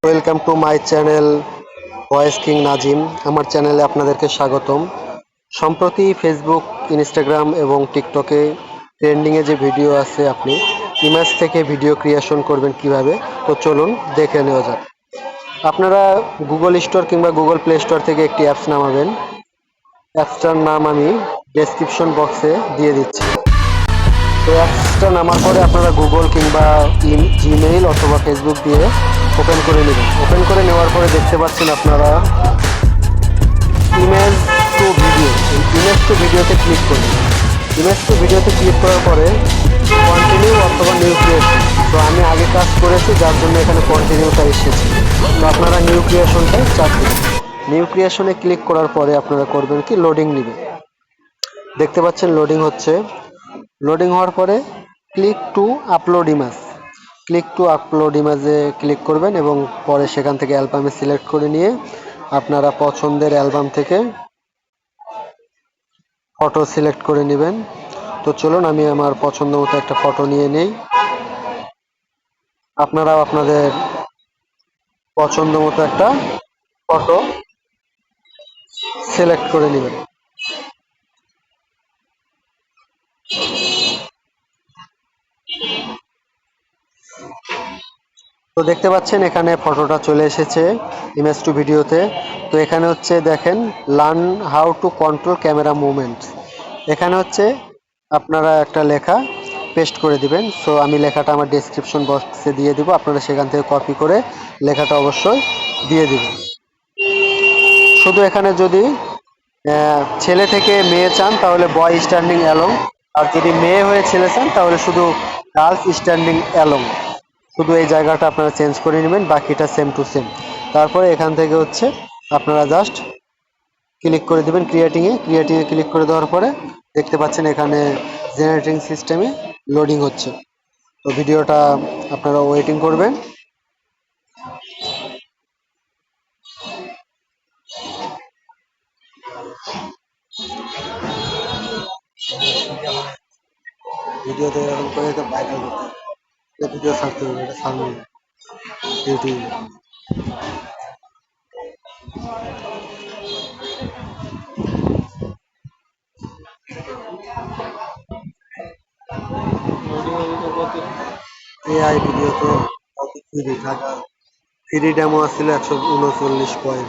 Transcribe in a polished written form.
Welcome to my channel voice king Nazim. আমার চ্যানেলে আপনাদেরকে স্বাগতম। সম্প্রতি ফেসবুক, ইনস্টাগ্রাম এবং টিকটকে ট্রেন্ডিংয়ে যে ভিডিও আছে, আপনি ইমেজ থেকে ভিডিও ক্রিয়েশন করবেন কিভাবে, তো চলুন দেখে নেওয়া যাক। আপনারা গুগল স্টোর কিংবা গুগল প্লে স্টোর থেকে একটি অ্যাপস নামাবেন। অ্যাপসটার নাম আমি ডেসক্রিপশন বক্সে দিয়ে দিচ্ছি। তো অ্যাপসটা নামার পরে আপনারা গুগল কিংবা জিমেইল অথবা ফেসবুক দিয়ে ওপেন করে নেবেন। ওপেন করে নেওয়ার পরে দেখতে পাচ্ছেন আপনারা ইমেজ টু ভিডিও। এই ইমেজ টু ভিডিওতে ক্লিক করবেন। ইমেজ টু ভিডিওতে ক্লিক করার পরে কন্টিনিউ অথবা নিউ ক্রিয়েশন। তো আমি আগে কাজ করেছি, যার জন্য এখানে কন্টিনিউটা এসেছে। তো আপনারা নিউ ক্রিয়েশনটাই চাপ দেবেন। নিউ ক্রিয়েশনে ক্লিক করার পরে আপনারা করবেন কি, লোডিং নেবে। দেখতে পাচ্ছেন লোডিং হচ্ছে। লোডিং হওয়ার পরে click to upload image. Click to upload ইমেজে ক্লিক করবেন এবং পরে সেখান থেকে অ্যালবামে সিলেক্ট করে নিয়ে আপনারা পছন্দের অ্যালবাম থেকে ফটো সিলেক্ট করে নেবেন। তো চলুন আমি আমার পছন্দ মতো একটা ফটো নিয়ে নেই। আপনারাও আপনাদের পছন্দ মতো একটা ফটো সিলেক্ট করে নেবেন। তো দেখতে পাচ্ছেন এখানে ফটোটা চলে এসেছে ইমেজ টু ভিডিওতে। তো এখানে হচ্ছে দেখেন, learn how to control camera movement. এখানে হচ্ছে আপনারা একটা লেখা পেস্ট করে দিবেন। সো আমি লেখাটা আমার ডেসক্রিপশন বক্সে দিয়ে দিব, আপনারা সেখান থেকে কপি করে লেখাটা অবশ্যই দিয়ে দিবেন। শুধু এখানে যদি ছেলে থেকে মেয়ে চান তাহলে বয় স্ট্যান্ডিং অ্যালং, আর যদি মেয়ে হয়ে ছেলে চান তাহলে শুধু গার্লস স্ট্যান্ডিং অ্যালং। শুধু এই জায়গাটা আপনারা চেঞ্জ করে নেবেন, বাকিটা সেম টু সেম। তারপরে এখান থেকে হচ্ছে আপনারা জাস্ট ক্লিক করে দেবেন ক্রিয়েটিংয়ে ক্লিক করে দেওয়ার পরে দেখতে পাচ্ছেন এখানে জেনারেটিং সিস্টেমে লোডিং হচ্ছে। তো ভিডিওটা আপনারা ওয়েটিং করবেন। ভিডিওতে এরকম করে তো ভাইরাল করতে হবে, ভিডিও ছাড়তে হবে, এটা ছাড়বো ইউটিউবে। এআই ভিডিও তো ফ্রি ডেমো আসছিল 139 কয়েন।